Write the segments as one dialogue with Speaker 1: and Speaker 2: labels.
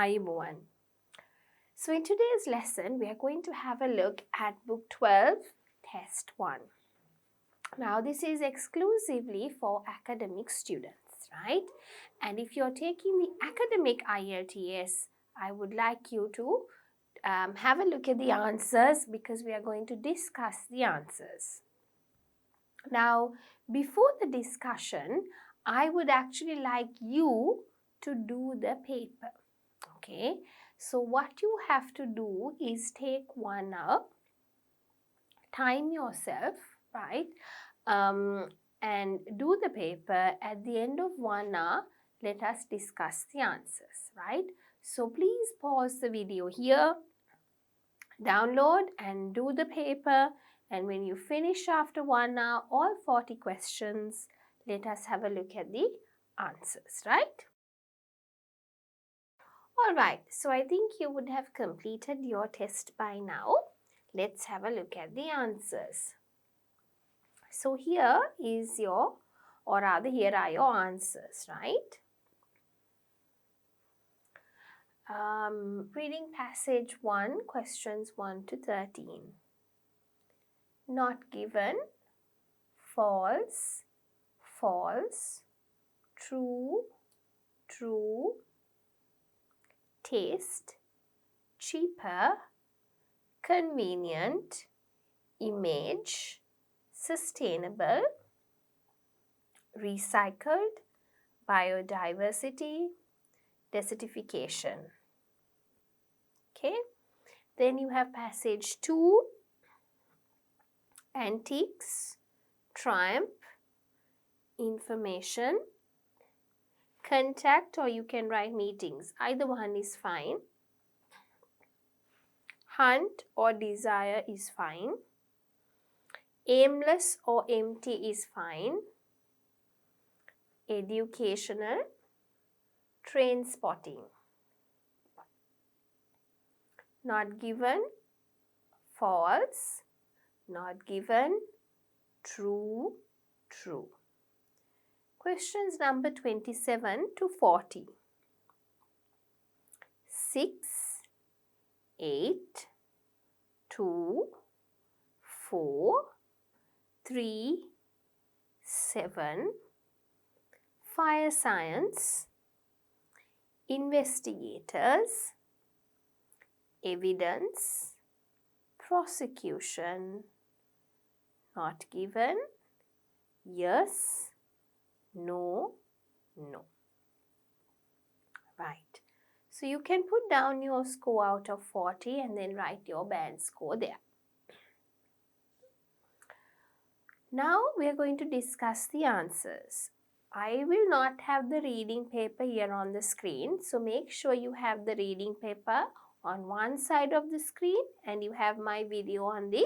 Speaker 1: Ayubowan. So in today's lesson, we are going to have a look at Book 12, Test 1. Now this is exclusively for academic students, right? And if you're taking the academic IELTS, I would like you to have a look at the answers because we are going to discuss the answers. Now, before the discussion, I would actually like you to do the paper, okay? So what you have to do is take 1 hour, time yourself, right? And do the paper. At the end of 1 hour, let us discuss the answers, right? So please pause the video here, download and do the paper. And when you finish after 1 hour, all 40 questions, let us have a look at the answers, right? Alright, so I think you would have completed your test by now. Let's have a look at the answers. So here is your, or rather here are your answers, right? Reading passage 1, questions 1 to 13. Not given, false, false, true, true, taste, cheaper, convenient, image, sustainable, recycled, biodiversity, desertification. Okay, then you have passage 2, antiques, triumph, information, contact, or you can write meetings. Either one is fine. Hunt or desire is fine. Aimless or empty is fine. Educational, train spotting. Not given, false. Not given, true, true. Questions number 27 to 40. 6, 8, 2, 4, 3, 7, fire science, investigators, evidence, prosecution, not given, yes, no, no. Right. So you can put down your score out of 40 and then write your band score there. Now we are going to discuss the answers. I will not have the reading paper here on the screen. So make sure you have the reading paper on one side of the screen and you have my video on the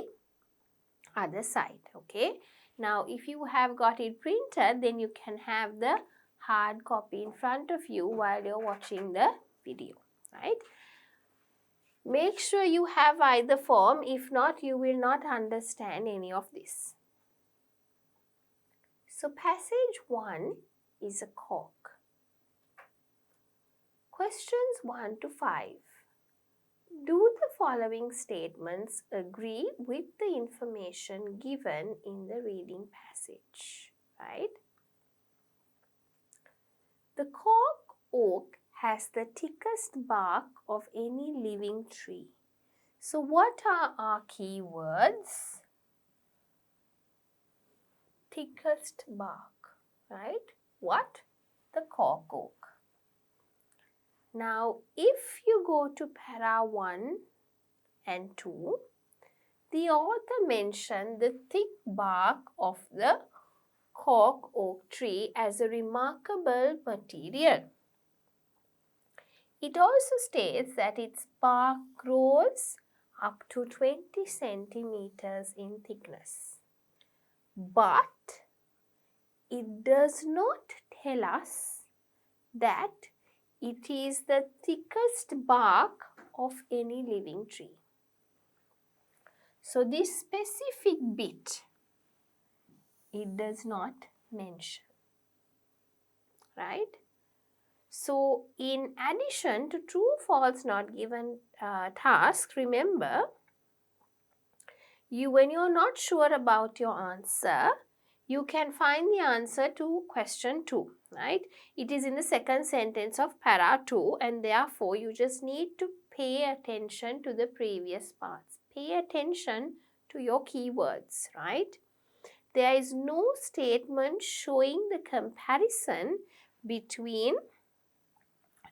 Speaker 1: other side. Okay. Now if you have got it printed, then you can have the hard copy in front of you while you're watching the video, right? Make sure you have either form. If not, you will not understand any of this. So passage 1 is a Cork. Questions 1 to 5. Do the following statements agree with the information given in the reading passage, right? The cork oak has the thickest bark of any living tree. So what are our key words? Thickest bark, right? What? The cork oak. Now, if you go to para 1 and 2, the author mentioned the thick bark of the cork oak tree as a remarkable material. It also states that its bark grows up to 20 centimeters in thickness. But it does not tell us that it is the thickest bark of any living tree. So this specific bit, it does not mention, right? So in addition to true, false, not given task, remember, when you're not sure about your answer, you can find the answer to question 2, right? It is in the second sentence of para 2, and therefore you just need to pay attention to the previous parts. Pay attention to your keywords, right? There is no statement showing the comparison between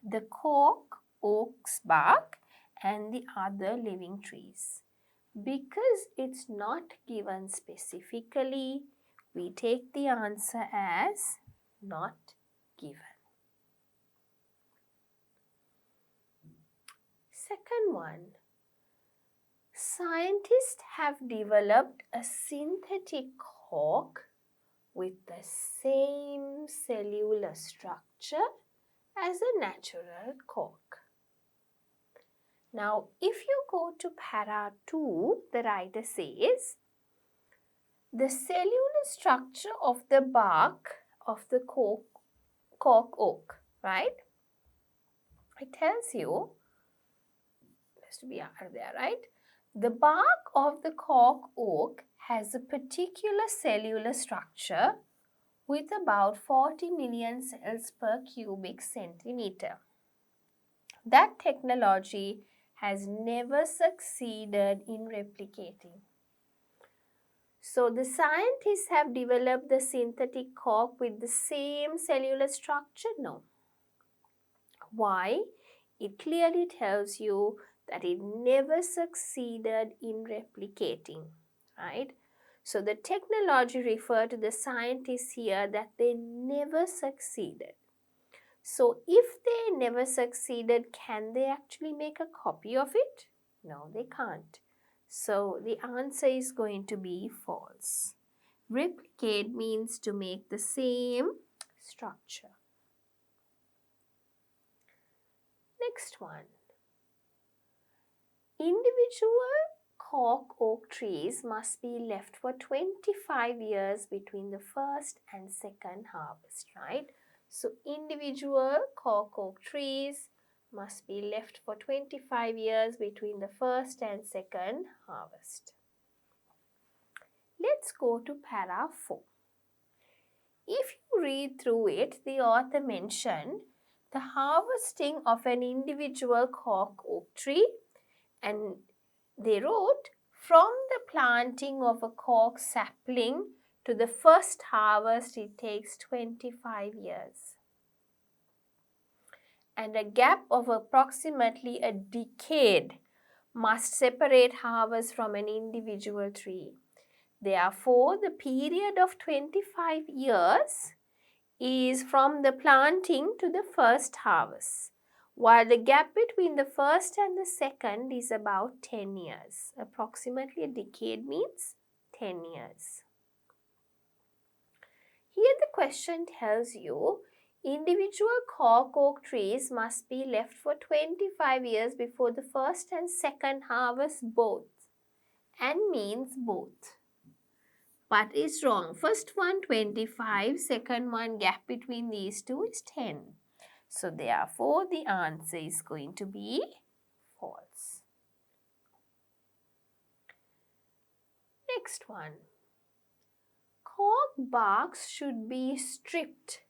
Speaker 1: the cork oak's bark and the other living trees. Because it's not given specifically, we take the answer as not given. Second one, scientists have developed a synthetic cork with the same cellular structure as a natural cork. Now, if you go to para 2, the writer says, the cellular structure of the bark of the cork oak, right? It tells you, has to be there, right? The bark of the cork oak has a particular cellular structure with about 40 million cells per cubic centimeter. That technology has never succeeded in replicating. So the scientists have developed the synthetic cork with the same cellular structure? No. Why? It clearly tells you that it never succeeded in replicating, right? So the technology referred to the scientists here that they never succeeded. So if they never succeeded, can they actually make a copy of it? No, they can't. So the answer is going to be false. Replicate means to make the same structure. Next one. Individual cork oak trees must be left for 25 years between the first and second harvest, right? So individual cork oak trees must be left for 25 years between the first and second harvest. Let's go to para 4. If you read through it, the author mentioned the harvesting of an individual cork oak tree, and they wrote, from the planting of a cork sapling to the first harvest, it takes 25 years. And a gap of approximately a decade must separate harvest from an individual tree. Therefore, the period of 25 years is from the planting to the first harvest, while the gap between the first and the second is about 10 years. Approximately a decade means 10 years. Here the question tells you individual cork oak trees must be left for 25 years before the first and second harvest both, and means both. But it's wrong. First one 25, second one gap between these two is 10. So therefore the answer is going to be false. Next one. Cork barks should be stripped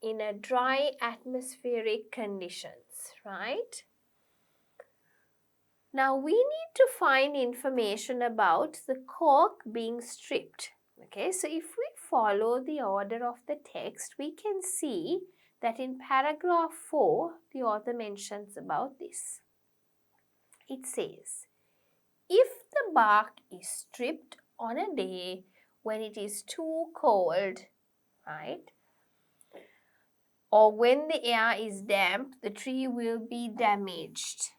Speaker 1: in a dry atmospheric conditions, right? Now we need to find information about the cork being stripped. Okay, so if we follow the order of the text, we can see that in paragraph 4, the author mentions about this. It says, if the bark is stripped on a day when it is too cold, right, or when the air is damp, the tree will be damaged.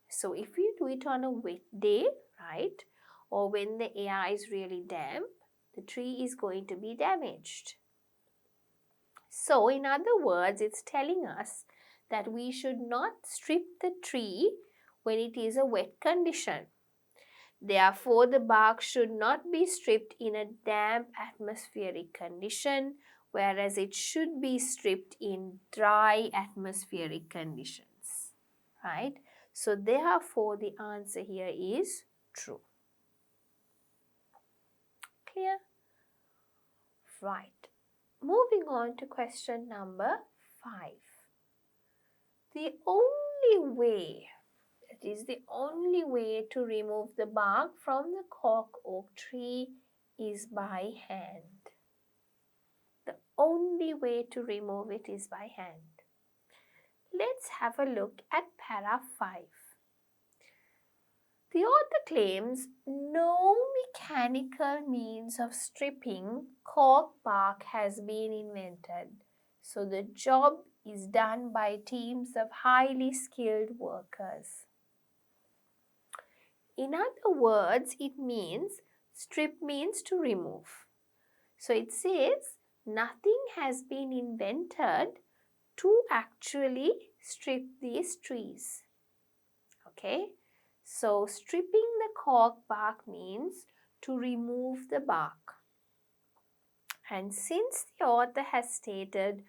Speaker 1: So if we do it on a wet day, right, or when the air is really damp, the tree is going to be damaged. So in other words, it's telling us that we should not strip the tree when it is a wet condition. Therefore, the bark should not be stripped in a damp atmospheric condition whereas it should be stripped in dry atmospheric conditions, right? So therefore the answer here is true. Clear? Right. Moving on to question number 5. The only way, that is the only way to remove the bark from the cork oak tree is by hand. The only way to remove it is by hand. Let's have a look at para 5. The author claims no mechanical means of stripping cork bark has been invented, so the job is done by teams of highly skilled workers. In other words, it means strip means to remove. So it says nothing has been invented to actually strip these trees. Okay, so stripping the cork bark means to remove the bark. And since the author has stated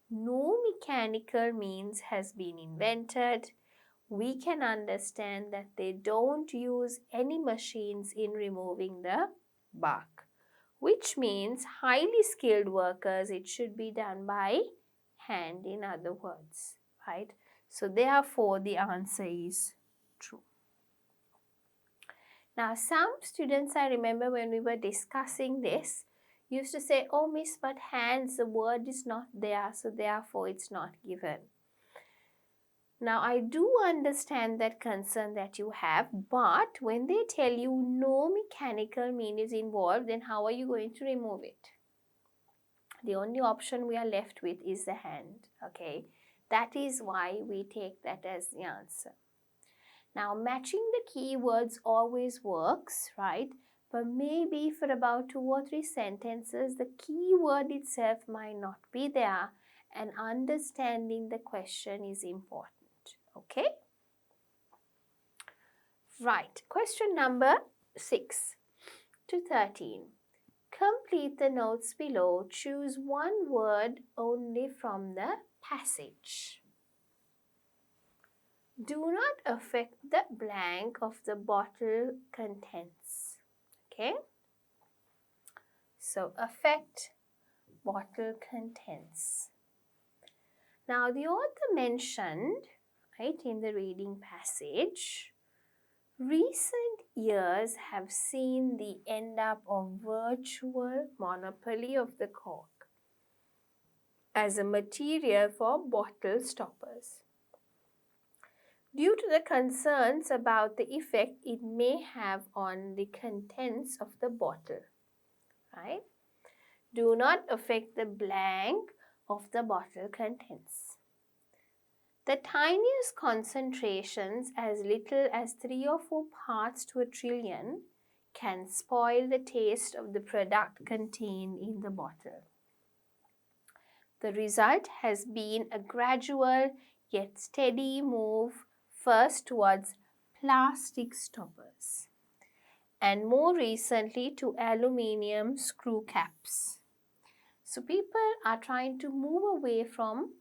Speaker 1: no mechanical means has been invented, we can understand that they don't use any machines in removing the bark, which means highly skilled workers, it should be done by hand, in other words, right? So therefore the answer is true. Now some students, I remember when we were discussing this, used to say, oh miss, but hands, the word is not there, so therefore it's not given. Now I do understand that concern that you have, but when they tell you no mechanical mean is involved, then how are you going to remove it? The only option we are left with is the hand, okay? That is why we take that as the answer. Now matching the keywords always works, right? But maybe for about 2 or 3 sentences, the keyword itself might not be there, and understanding the question is important. Okay? Right. Question number 6 to 13. Complete the notes below. Choose one word only from the passage. Do not affect the blank of the bottle contents. Okay? So, affect bottle contents. Now, the author mentioned, right, in the reading passage, recent years have seen the end up of virtual monopoly of the cork as a material for bottle stoppers. Due to the concerns about the effect it may have on the contents of the bottle, right? Do not affect the blank of the bottle contents. The tiniest concentrations, as little as 3 or 4 parts to a trillion, can spoil the taste of the product contained in the bottle. The result has been a gradual yet steady move first towards plastic stoppers and more recently to aluminium screw caps. So people are trying to move away from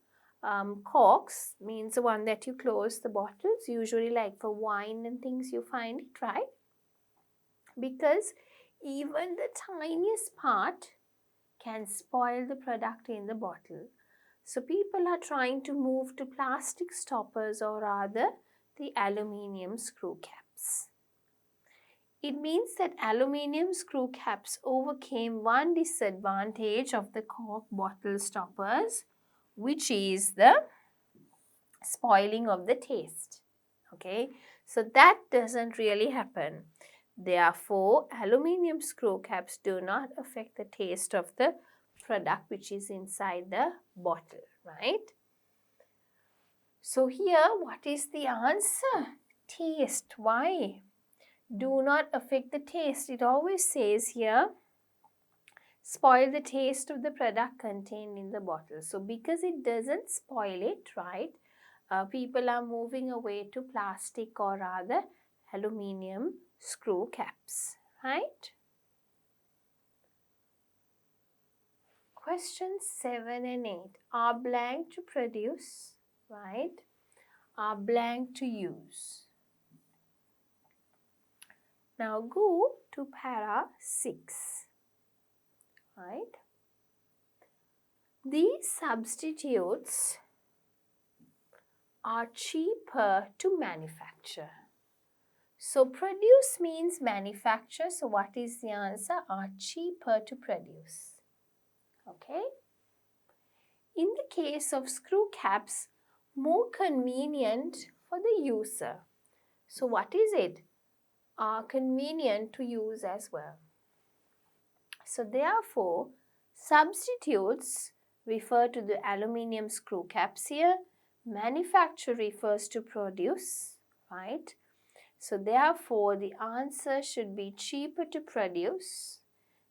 Speaker 1: corks, means the one that you close the bottles, usually like for wine and things you find it, right? Because even the tiniest part can spoil the product in the bottle. So people are trying to move to plastic stoppers, or rather the aluminium screw caps. It means that aluminium screw caps overcame one disadvantage of the cork bottle stoppers, which is the spoiling of the taste. Okay, so that doesn't really happen. Therefore, aluminium screw caps do not affect the taste of the product which is inside the bottle, right? So here, what is the answer? Taste. Why? Do not affect the taste. It always says here, spoil the taste of the product contained in the bottle. So because it doesn't spoil it, right, people are moving away to plastic, or rather aluminium screw caps, right? Question 7 and 8 are blank to produce, right? Are blank to use. Now go to para 6, right? These substitutes are cheaper to manufacture. So produce means manufacture. So what is the answer? Are cheaper to produce. Okay. In the case of screw caps, more convenient for the user. So what is it? Are convenient to use as well. So therefore, substitutes refer to the aluminium screw caps here. Manufacture refers to produce, right? So therefore, the answer should be cheaper to produce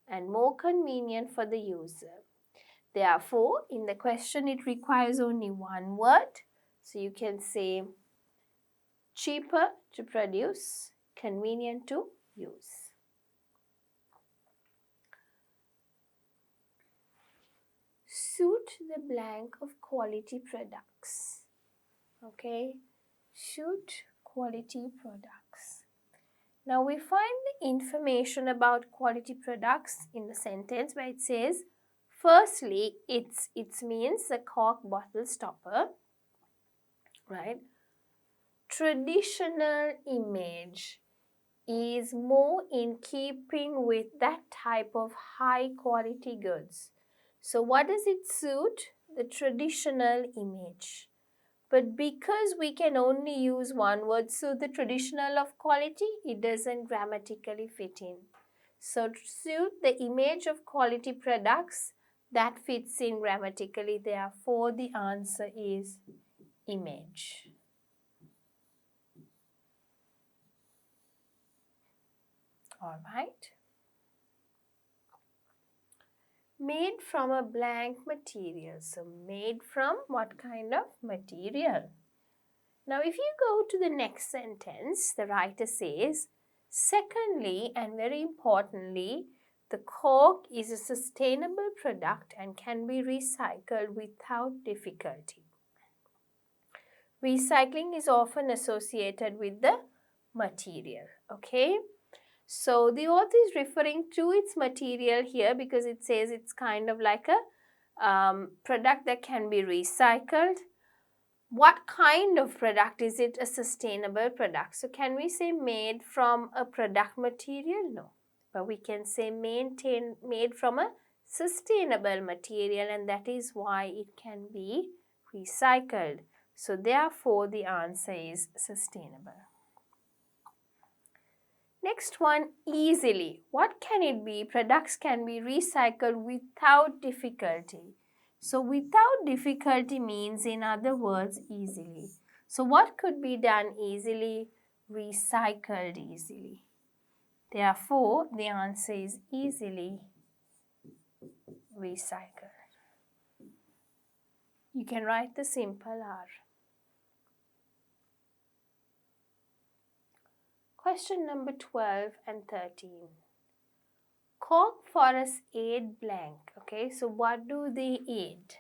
Speaker 1: and more convenient for the user. Therefore, in the question, it requires only one word. So you can say cheaper to produce, convenient to use. Suit the blank of quality products. Okay, suit quality products. Now we find the information about quality products in the sentence where it says, firstly, it means the cork bottle stopper, right? Traditional image is more in keeping with that type of high quality goods. So what does it suit? The traditional image. But because we can only use one word, suit the traditional of quality, it doesn't grammatically fit in. So suit the image of quality products, that fits in grammatically. Therefore, the answer is image. All right. Made from a blank material. So made from what kind of material? Now if you go to the next sentence, the writer says, secondly and very importantly, the cork is a sustainable product and can be recycled without difficulty. Recycling is often associated with the material, okay? So the author is referring to its material here because it says it's kind of like a product that can be recycled. What kind of product is it? A sustainable product. So can we say made from a product material? No. But we can say made from a sustainable material, and that is why it can be recycled. So therefore the answer is sustainable. Next one, easily. What can it be? Products can be recycled without difficulty. So without difficulty means, in other words, easily. So what could be done easily? Recycled easily. Therefore, the answer is easily recycled. You can write the simple R. Question number 12 and 13. Cork forests aid blank. Okay, so what do they aid?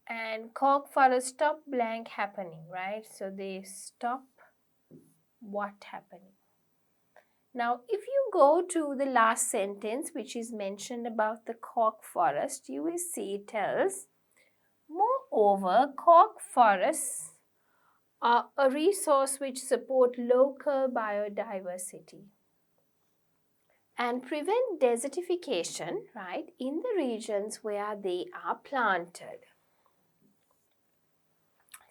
Speaker 1: And cork forests stop blank happening, right? So they stop what happening? Now, if you go to the last sentence, which is mentioned about the cork forest, you will see it tells, moreover, cork forests are a resource which support local biodiversity and prevent desertification, right, in the regions where they are planted.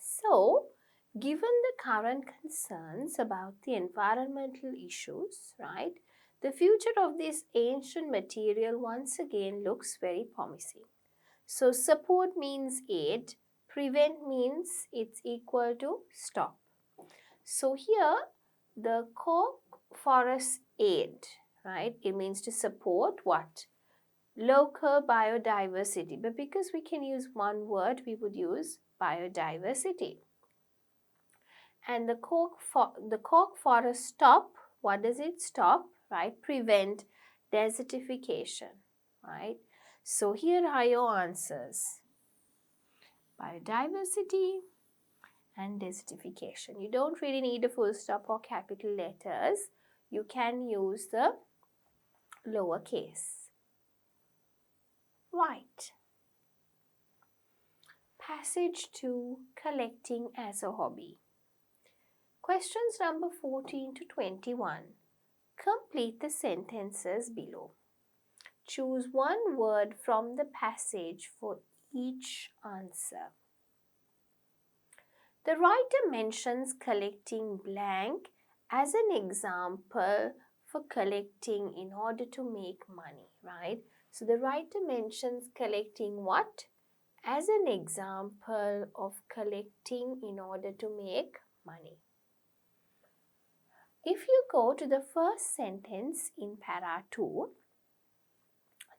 Speaker 1: So, given the current concerns about the environmental issues, right, the future of this ancient material once again looks very promising. So, support means aid, prevent means it's equal to stop. So, here the cork forest aid, right, it means to support what? Local biodiversity. But because we can use one word, we would use biodiversity. And the cork forest stop, what does it stop? Right, prevent desertification, right? So here are your answers. Biodiversity and desertification. You don't really need a full stop or capital letters. You can use the lowercase. Right. Passage to collecting as a hobby. Questions number 14 to 21. Complete the sentences below. Choose one word from the passage for each answer. The writer mentions collecting blank as an example for collecting in order to make money, right? So the writer mentions collecting what? As an example of collecting in order to make money. If you go to the first sentence in para 2,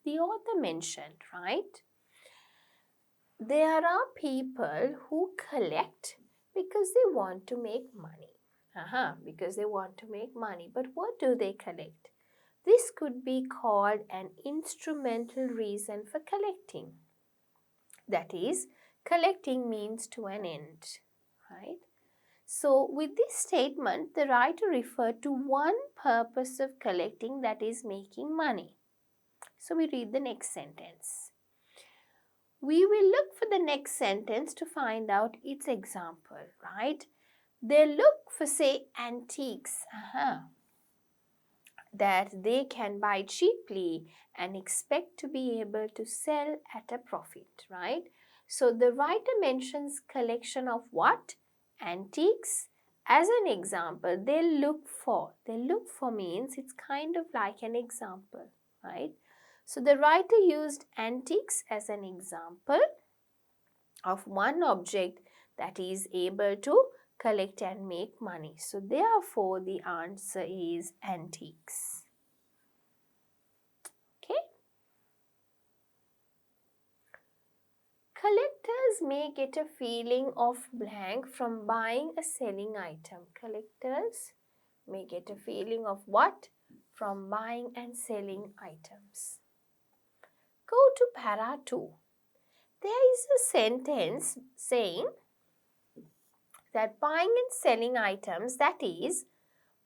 Speaker 1: the author mentioned, right? There are people who collect because they want to make money. Because they want to make money. But what do they collect? This could be called an instrumental reason for collecting. That is, collecting means to an end, right? So, with this statement, the writer referred to one purpose of collecting, that is making money. So, we read the next sentence. We will look for the next sentence to find out its example, right? They look for, say, antiques, that they can buy cheaply and expect to be able to sell at a profit, right? So the writer mentions collection of what? Antiques. As an example, they look for. They look for means it's kind of like an example, right? So the writer used antiques as an example of one object that is able to collect and make money. So therefore the answer is antiques. Okay. Collectors may get a feeling of blank from buying a selling item. Collectors may get a feeling of what? From buying and selling items. Go to para 2. There is a sentence saying that buying and selling items, that is,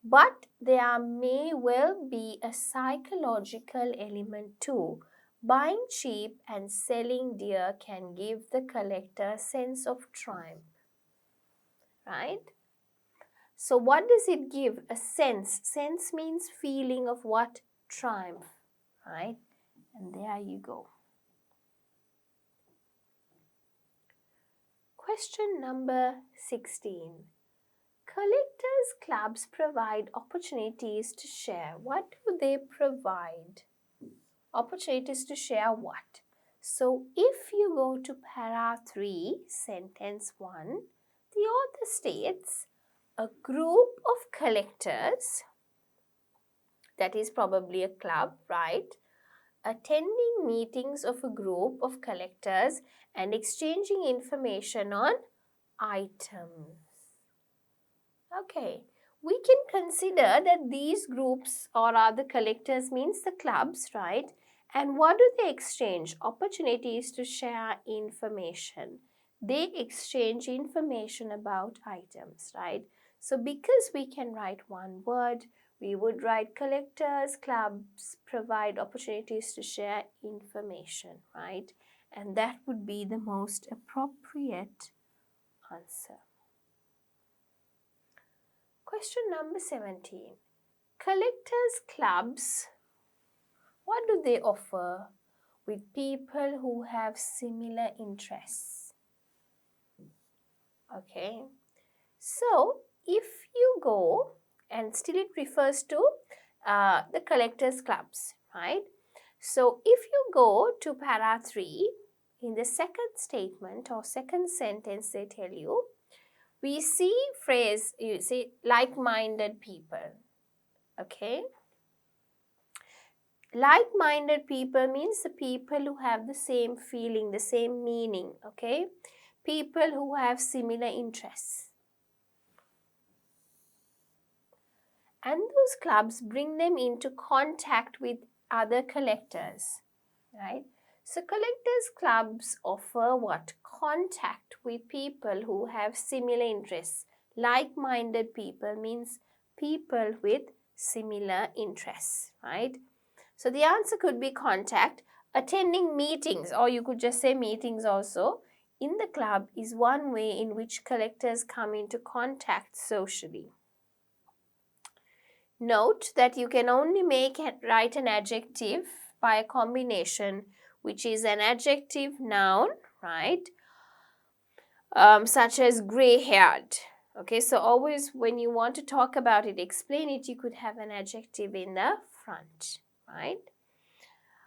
Speaker 1: but there may well be a psychological element too. Buying cheap and selling dear can give the collector a sense of triumph, right? So what does it give? A sense. Sense means feeling of what? Triumph, right? And there you go. Question number 16. Collectors clubs provide opportunities to share. What do they provide? Opportunities to share what? So if you go to para 3, sentence 1, the author states a group of collectors, that is probably a club, right? Attending meetings of a group of collectors and exchanging information on items. Okay, we can consider that these groups or other collectors means the clubs, right? And what do they exchange? Opportunities to share information. They exchange information about items, right? So because we can write one word, we would write collectors, clubs provide opportunities to share information, right? And that would be the most appropriate answer. Question number 17. Collectors clubs, what do they offer with people who have similar interests? Okay, so if you go, and still it refers to the collectors clubs, right? So if you go to para 3, in the second statement or second sentence they tell you, we see phrase, you see, like-minded people. Okay. Like-minded people means the people who have the same feeling, the same meaning. Okay. People who have similar interests. And those clubs bring them into contact with other collectors. Right. So collectors clubs offer what? Contact with people who have similar interests. Like-minded people means people with similar interests, right? So the answer could be contact. Attending meetings, or you could just say meetings also, in the club is one way in which collectors come into contact socially. Note that you can only write an adjective by a combination, which is an adjective noun, right? Such as grey-haired. Okay, so always when you want to talk about it, explain it, you could have an adjective in the front, right?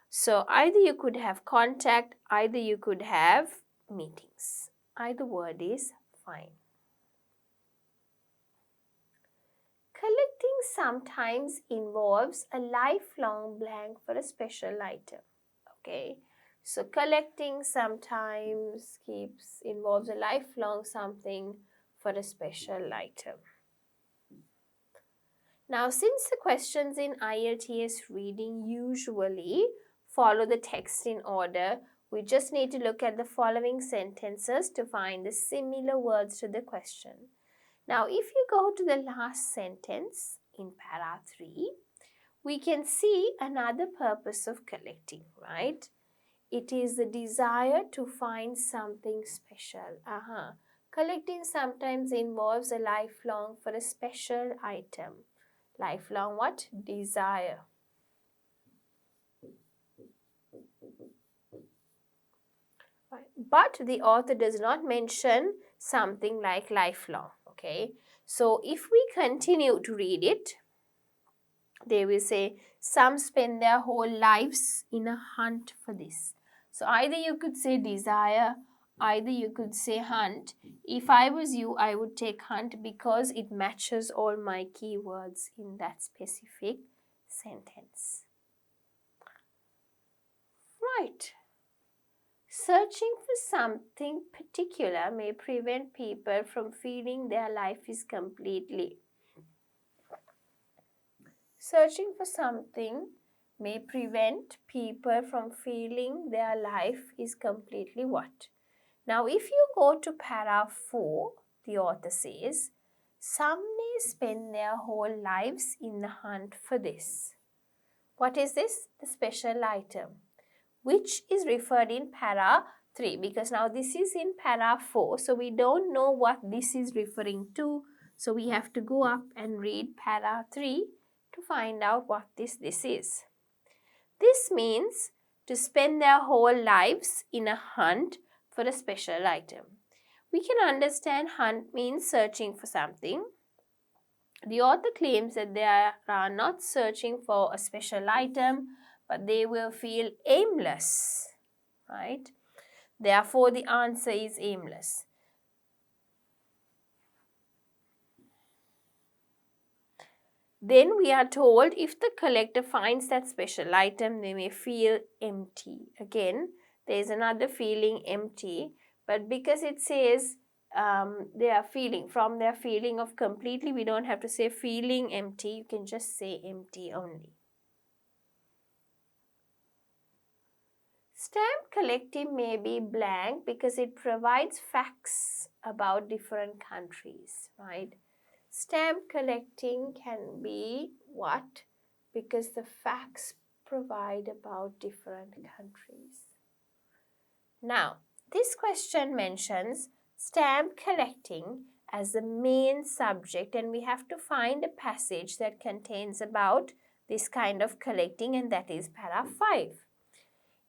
Speaker 1: So either you could have contact, either you could have meetings. Either word is fine. Collecting sometimes involves a lifelong blank for a special item. Okay, so collecting sometimes involves a lifelong something for a special item. Now, since the questions in IELTS reading usually follow the text in order, we just need to look at the following sentences to find the similar words to the question. Now, if you go to the last sentence in para 3, we can see another purpose of collecting, right? It is the desire to find something special. Collecting sometimes involves a lifelong for a special item. Lifelong what? Desire. But the author does not mention something like lifelong. Okay. So if we continue to read it, they will say some spend their whole lives in a hunt for this. So either you could say desire, either you could say hunt. If I was you, I would take hunt because it matches all my keywords in that specific sentence. Right. Searching for something particular may prevent people from feeling their life is completely. Searching for something may prevent people from feeling their life is completely what? Now, if you go to para 4, the author says, some may spend their whole lives in the hunt for this. What is this? The special item, which is referred in para 3, because now this is in para 4, so we don't know what this is referring to. So we have to go up and read para 3 to find out what this is. This means to spend their whole lives in a hunt for a special item. We can understand hunt means searching for something. The author claims that they are not searching for a special item, but they will feel aimless, right? Therefore, the answer is aimless. Then we are told if the collector finds that special item, they may feel empty. Again, there is another feeling empty, but because it says they are feeling, from their feeling of completely, we don't have to say feeling empty, you can just say empty only. Stamp collecting may be blank because it provides facts about different countries, right? Stamp collecting can be what? Because the facts provide about different countries. Now, this question mentions stamp collecting as the main subject, and we have to find a passage that contains about this kind of collecting, and that is para 5.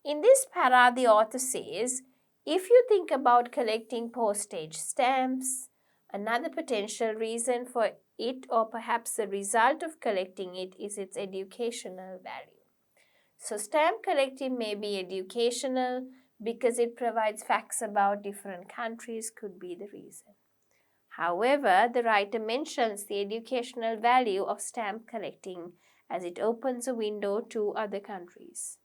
Speaker 1: In this para, the author says, if you think about collecting postage stamps, another potential reason for it, or perhaps the result of collecting it, is its educational value. So stamp collecting may be educational because it provides facts about different countries, could be the reason. However, the writer mentions the educational value of stamp collecting as it opens a window to other countries.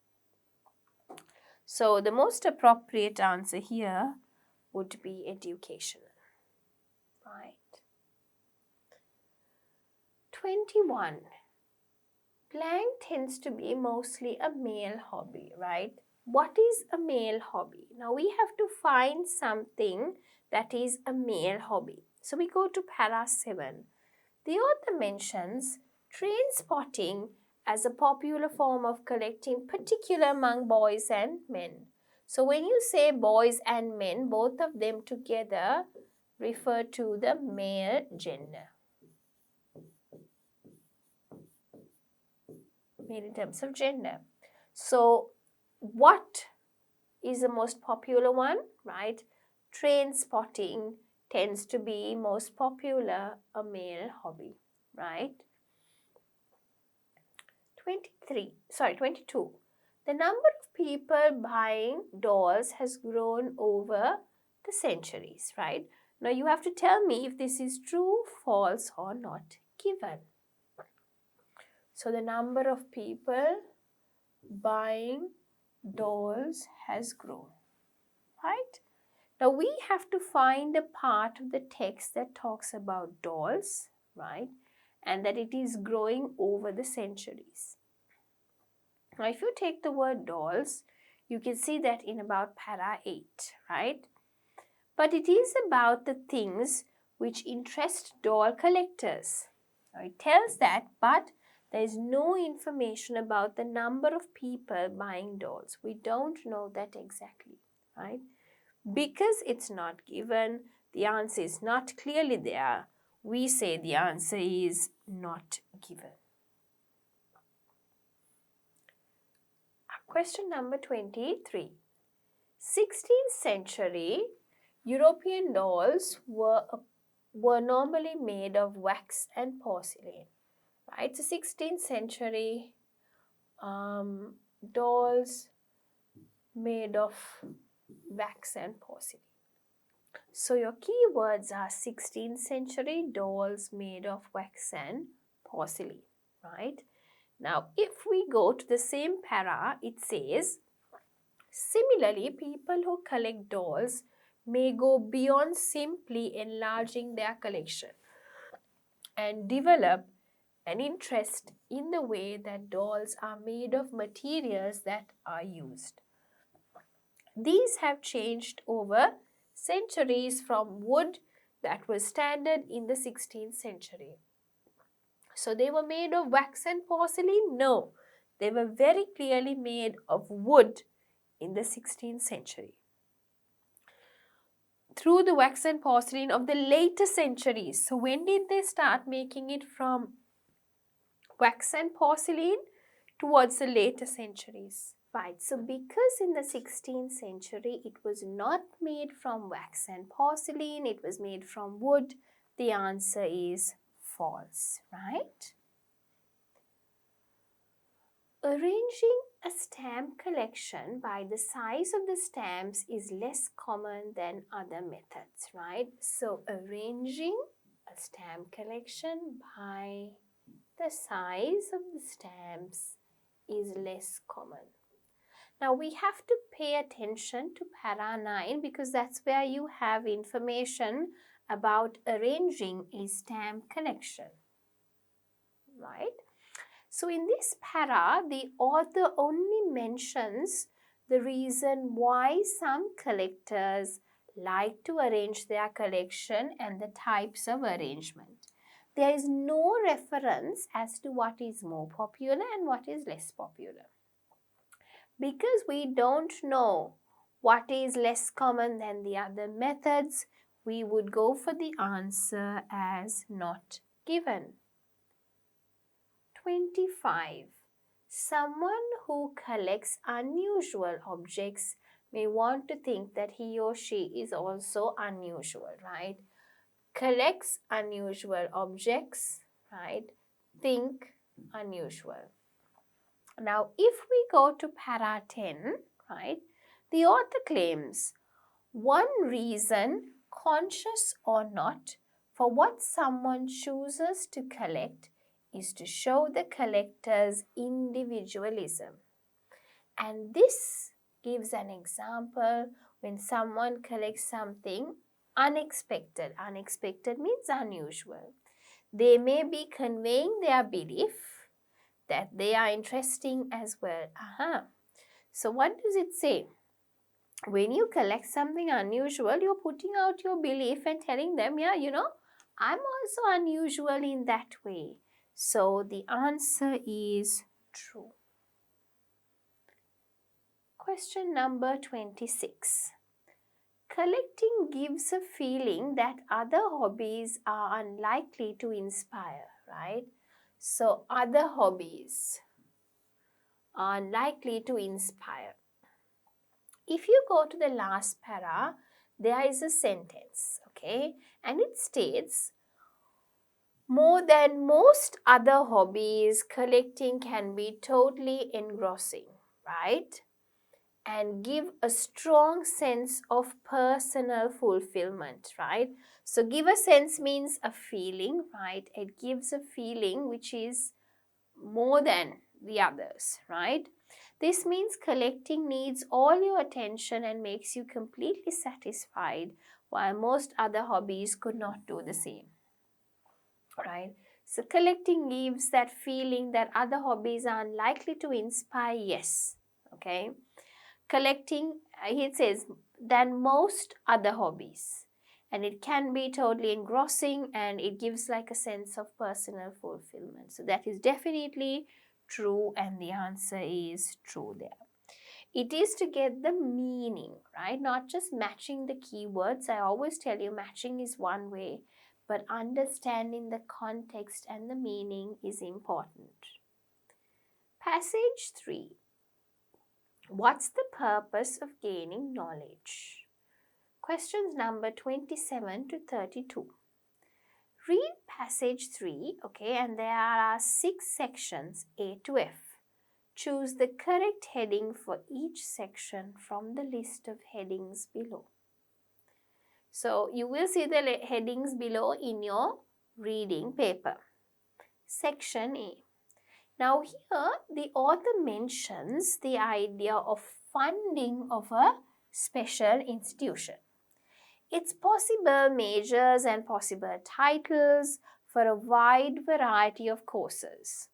Speaker 1: So the most appropriate answer here would be educational. Right. 21. Blank tends to be mostly a male hobby, right? what is a male hobby? Now we have to find something that is a male hobby. So we go to para 7. The author mentions train spotting as a popular form of collecting, particular among boys and men. So when you say boys and men, both of them together refer to the male gender. Male in terms of gender. So what is the most popular one, right? Train spotting tends to be most popular, a male hobby, right? 22. The number of people buying dolls has grown over the centuries, right? Now you have to tell me if this is true, false or not given. So the number of people buying dolls has grown, right? Now we have to find a part of the text that talks about dolls, right? And that it is growing over the centuries. Now if you take the word dolls, you can see that in about para 8, right? But it is about the things which interest doll collectors. Now it tells that, but there is no information about the number of people buying dolls. We don't know that exactly, right? Because it's not given, the answer is not clearly there, we say the answer is not given. Question number 23. 16th century European dolls were normally made of wax and porcelain, right? So 16th century dolls made of wax and porcelain. So your key words are 16th century dolls made of wax and porcelain, right? Now, if we go to the same para, it says, similarly, people who collect dolls may go beyond simply enlarging their collection and develop an interest in the way that dolls are made of materials that are used. These have changed over centuries from wood that was standard in the 16th century. So they were made of wax and porcelain? No, they were very clearly made of wood in the 16th century. Through the wax and porcelain of the later centuries. So when did they start making it from wax and porcelain? Towards the later centuries. Right, so because in the 16th century it was not made from wax and porcelain, it was made from wood, the answer is false, right? Arranging a stamp collection by the size of the stamps is less common than other methods, right? So arranging a stamp collection by the size of the stamps is less common. Now we have to pay attention to para 9 because that's where you have information about arranging a stamp collection, right? So in this para, the author only mentions the reason why some collectors like to arrange their collection and the types of arrangement. There is no reference as to what is more popular and what is less popular. Because we don't know what is less common than the other methods, we would go for the answer as not given. 25. Someone who collects unusual objects may want to think that he or she is also unusual, right? Collects unusual objects, right? Think unusual. Now, if we go to para 10, right, the author claims one reason, conscious or not, for what someone chooses to collect is to show the collector's individualism. And this gives an example when someone collects something unexpected. Unexpected means unusual. They may be conveying their belief that they are interesting as well. So what does it say? When you collect something unusual, you're putting out your belief and telling them, yeah, I'm also unusual in that way. So the answer is true. Question number 26. Collecting gives a feeling that other hobbies are unlikely to inspire, right? So other hobbies are likely to inspire. If you go to the last para, there is a sentence, okay? And it states, more than most other hobbies, collecting can be totally engrossing, right? And give a strong sense of personal fulfillment, right? So give a sense means a feeling, right? It gives a feeling which is more than the others, right? This means collecting needs all your attention and makes you completely satisfied, while most other hobbies could not do the same, right? So collecting gives that feeling that other hobbies are unlikely to inspire, yes, okay? Collecting, it says, than most other hobbies. And it can be totally engrossing and it gives like a sense of personal fulfillment. So that is definitely true and the answer is true there. It is to get the meaning, right? Not just matching the keywords. I always tell you matching is one way, but understanding the context and the meaning is important. Passage 3. What's the purpose of gaining knowledge? Questions number 27 to 32. Read passage 3, okay, and there are 6 sections A to F. Choose the correct heading for each section from the list of headings below. So, you will see the headings below in your reading paper. Section A. Now here the author mentions the idea of funding of a special institution. Its possible majors and possible titles for a wide variety of courses.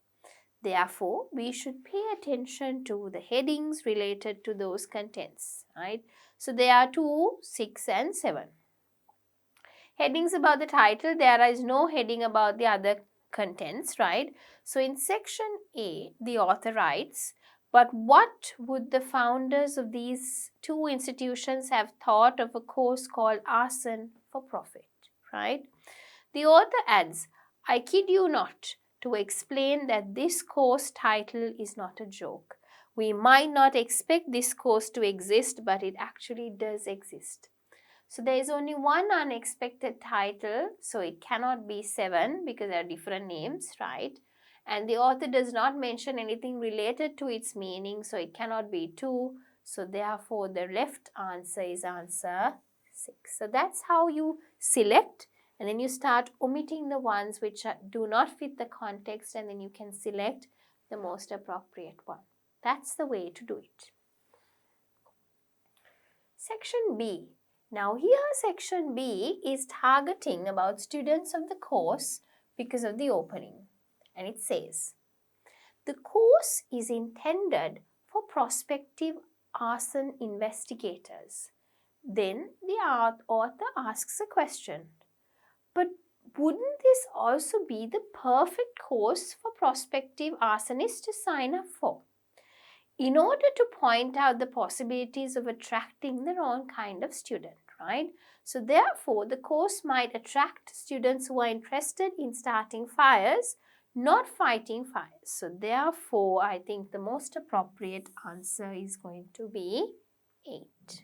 Speaker 1: Therefore, we should pay attention to the headings related to those contents, right? So there are 2, 6 and 7. Headings about the title, there is no heading about the other contents, right? So in section A, the author writes, but what would the founders of these 2 institutions have thought of a course called Arson for Profit, right? The author adds, I kid you not, to explain that this course title is not a joke. We might not expect this course to exist, but it actually does exist. So there is only one unexpected title, so it cannot be 7 because there are different names, right? And the author does not mention anything related to its meaning, so it cannot be 2. So therefore the left answer is answer 6. So that's how you select, and then you start omitting the ones which do not fit the context, and then you can select the most appropriate one. That's the way to do it. Section B. Now here section B is targeting about students of the course because of the opening. And it says, the course is intended for prospective arson investigators. Then the author asks a question, but wouldn't this also be the perfect course for prospective arsonists to sign up for? In order to point out the possibilities of attracting the wrong kind of student, right? So therefore, the course might attract students who are interested in starting fires, not fighting fires. So therefore, I think the most appropriate answer is going to be 8.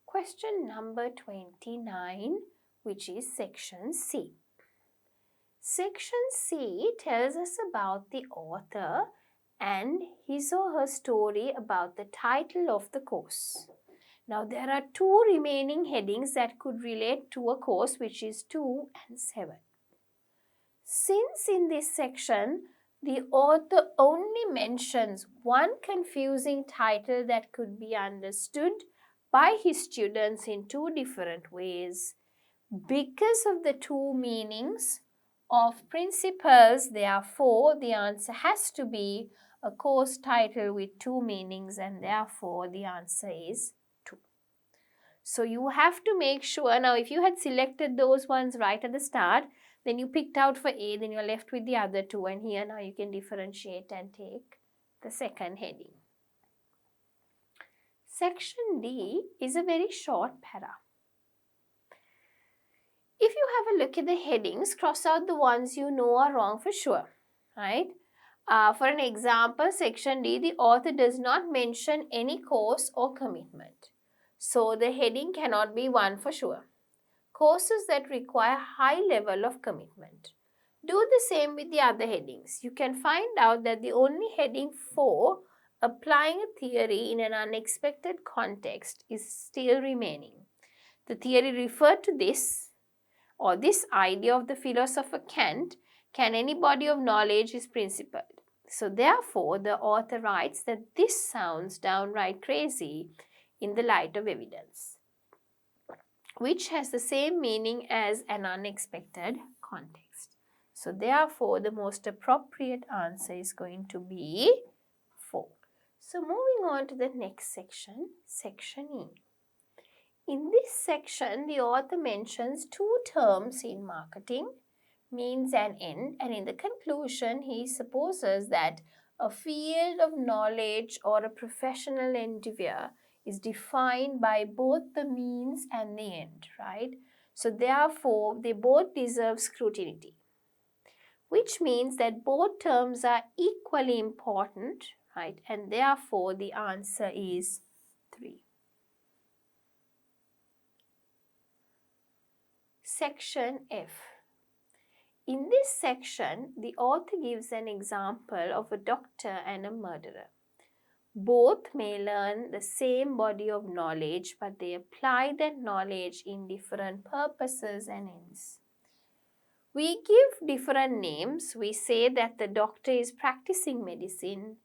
Speaker 1: Question number 29, which is section C. Section C tells us about the author and his or her story about the title of the course. Now there are 2 remaining headings that could relate to a course, which is 2 and 7. Since in this section the author only mentions one confusing title that could be understood by his students in 2 different ways, because of the 2 meanings of principles, therefore the answer has to be a course title with two meanings, and therefore the answer is 2. So you have to make sure, now if you had selected those ones right at the start, then you picked out for A, then you're left with the other two, and here now you can differentiate and take the second heading. Section D is a very short para. If you have a look at the headings, cross out the ones you know are wrong for sure, right? For an example, section D, the author does not mention any course or commitment. So the heading cannot be 1 for sure. Courses that require high level of commitment. Do the same with the other headings. You can find out that the only heading 4, applying a theory in an unexpected context, is still remaining. The theory referred to this, or this idea of the philosopher Kant, can any body of knowledge is principled. So therefore, the author writes that this sounds downright crazy in the light of evidence, which has the same meaning as an unexpected context. So therefore, the most appropriate answer is going to be 4. So moving on to the next section, section E. In this section, the author mentions 2 terms in marketing, means and end, and in the conclusion, he supposes that a field of knowledge or a professional endeavor is defined by both the means and the end, right? So therefore, they both deserve scrutiny, which means that both terms are equally important, right? And therefore, the answer is 3. Section F. In this section, the author gives an example of a doctor and a murderer. Both may learn the same body of knowledge, but they apply that knowledge in different purposes and ends. We give different names. We say that the doctor is practicing medicine,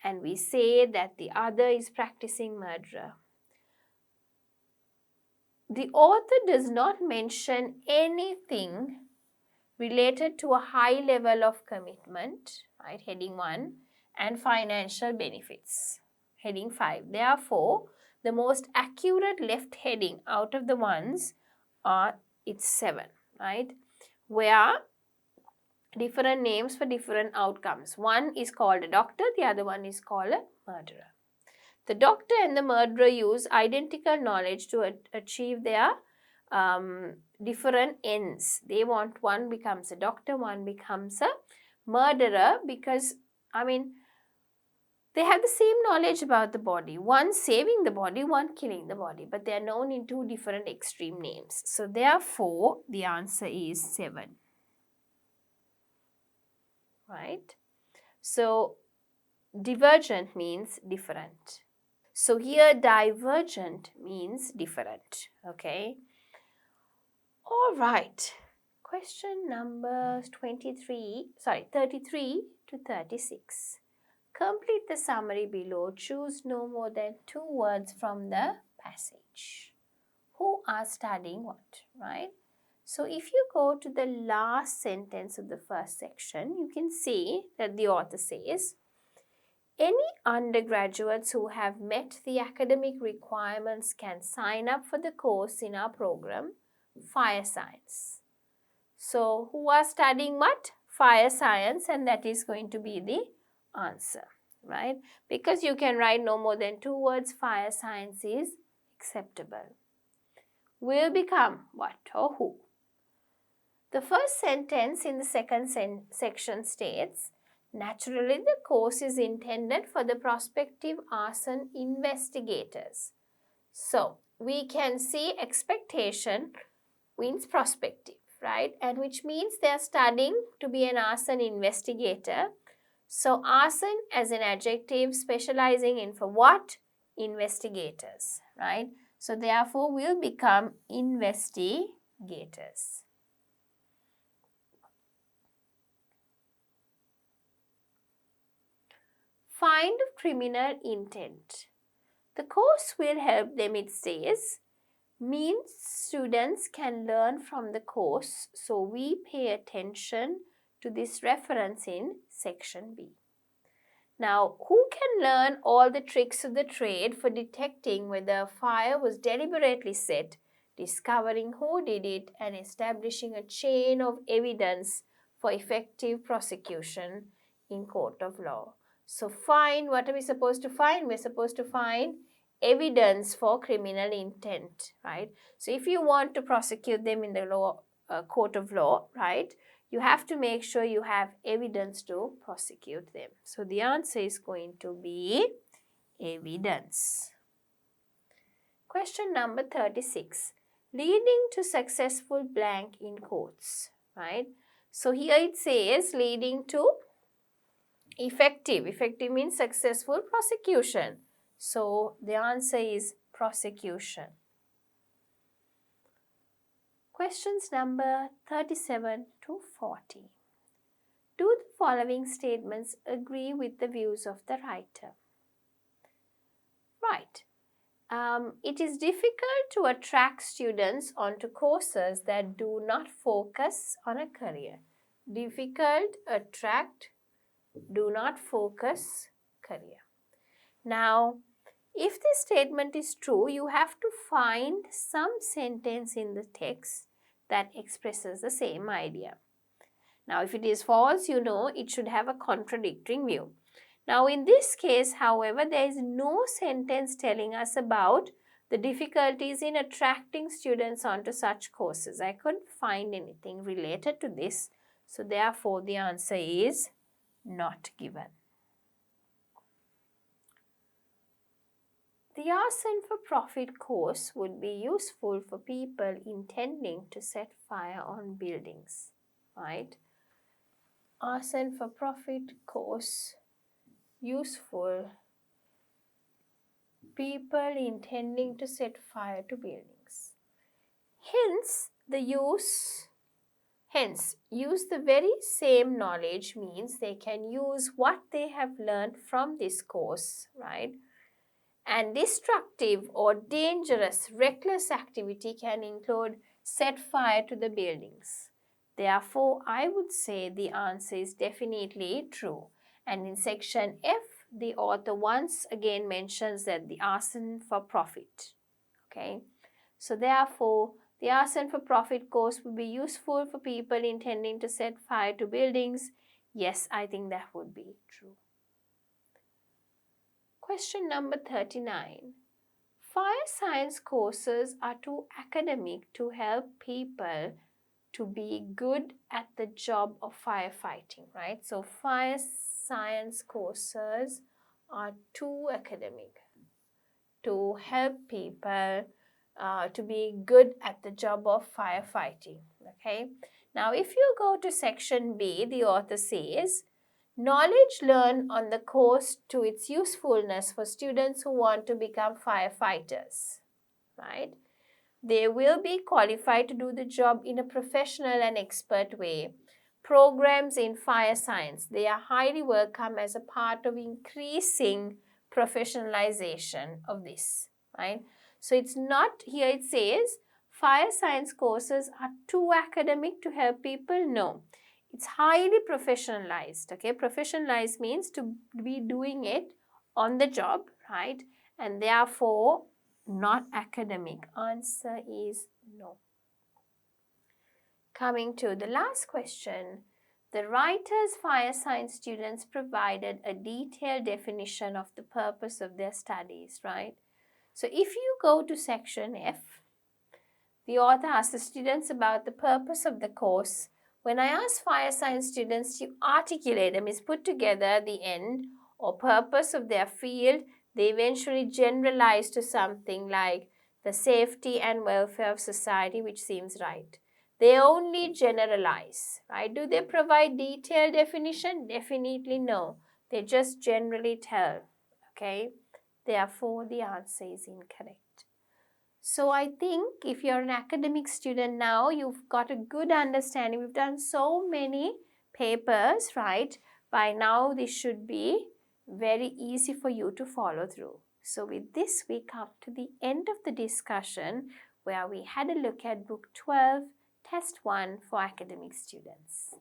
Speaker 1: and we say that the other is practicing murder. The author does not mention anything related to a high level of commitment, right, heading 1, and financial benefits, heading 5. Therefore, the most accurate left heading out of the ones are, it's 7, right, where different names for different outcomes. One is called a doctor, the other one is called a murderer. The doctor and the murderer use identical knowledge to achieve their different ends. They want, one becomes a doctor, one becomes a murderer, because, they have the same knowledge about the body. One saving the body, one killing the body, but they are known in 2 different extreme names. So therefore, the answer is 7. Right? So divergent means different. So here divergent means different. Okay. All right. Question number 33 to 36. Complete the summary below. Choose no more than 2 words from the passage. Who are studying what, right? So if you go to the last sentence of the first section, you can see that the author says, any undergraduates who have met the academic requirements can sign up for the course in our program, Fire Science. So, who are studying what? Fire Science, and that is going to be the answer, right? Because you can write no more than 2 words, Fire Science is acceptable. Will become what or who? The first sentence in the second section states, naturally, the course is intended for the prospective arson investigators. So, we can see expectation means prospective, right? And which means they are studying to be an arson investigator. So, arson as an adjective specializing in for what? Investigators, right? So, therefore, will become investigators. Find criminal intent. The course will help them, it says, means students can learn from the course, so we pay attention to this reference in section B. Now, who can learn all the tricks of the trade for detecting whether a fire was deliberately set, discovering who did it, and establishing a chain of evidence for effective prosecution in court of law? So, find, what are we supposed to find? We're supposed to find evidence for criminal intent, right? So, if you want to prosecute them in the court of law, right, you have to make sure you have evidence to prosecute them. So the answer is going to be evidence. Question number 36. Leading to successful blank in quotes, right? So here it says leading to effective. Effective means successful prosecution. So the answer is prosecution. Questions number 37 to 40. Do the following statements agree with the views of the writer? Right. It is difficult to attract students onto courses that do not focus on a career. Difficult, attract, do not focus, career. Now, if this statement is true, you have to find some sentence in the text that expresses the same idea. Now, if it is false, you know it should have a contradicting view. Now, in this case, however, there is no sentence telling us about the difficulties in attracting students onto such courses. I couldn't find anything related to this. So, therefore, the answer is not given. The arson for profit course would be useful for people intending to set fire on buildings, right? Arson for profit course useful people intending to set fire to buildings. Hence, use the very same knowledge means they can use what they have learned from this course, right? And destructive or dangerous, reckless activity can include set fire to the buildings. Therefore, I would say the answer is definitely true. And in section F, the author once again mentions that the arson for profit. Okay, so therefore, the arson for profit course would be useful for people intending to set fire to buildings. Yes, I think that would be true. Question number 39. Fire science courses are too academic to help people to be good at the job of firefighting, right? So fire science courses are too academic to help people to be good at the job of firefighting, okay? Now, if you go to section B, the author says, knowledge learned on the course to its usefulness for students who want to become firefighters, right? They will be qualified to do the job in a professional and expert way. Programs in fire science, they are highly welcome as a part of increasing professionalization of this, right? So it's not, here it says, fire science courses are too academic to help people. No, it's highly professionalized, okay? Professionalized means to be doing it on the job, right? And therefore, not academic. Answer is no. Coming to the last question, the writer's fire science students provided a detailed definition of the purpose of their studies, right? So if you go to section F, the author asks the students about the purpose of the course. When I ask fire science students to articulate them, is put together the end or purpose of their field, they eventually generalize to something like the safety and welfare of society, which seems right. They only generalize, right? Do they provide detailed definition? Definitely no. They just generally tell, okay? Therefore, the answer is incorrect. So I think if you're an academic student now, you've got a good understanding. We've done so many papers, right? By now, this should be very easy for you to follow through. So with this, we come to the end of the discussion where we had a look at Book 12, Test 1 for academic students.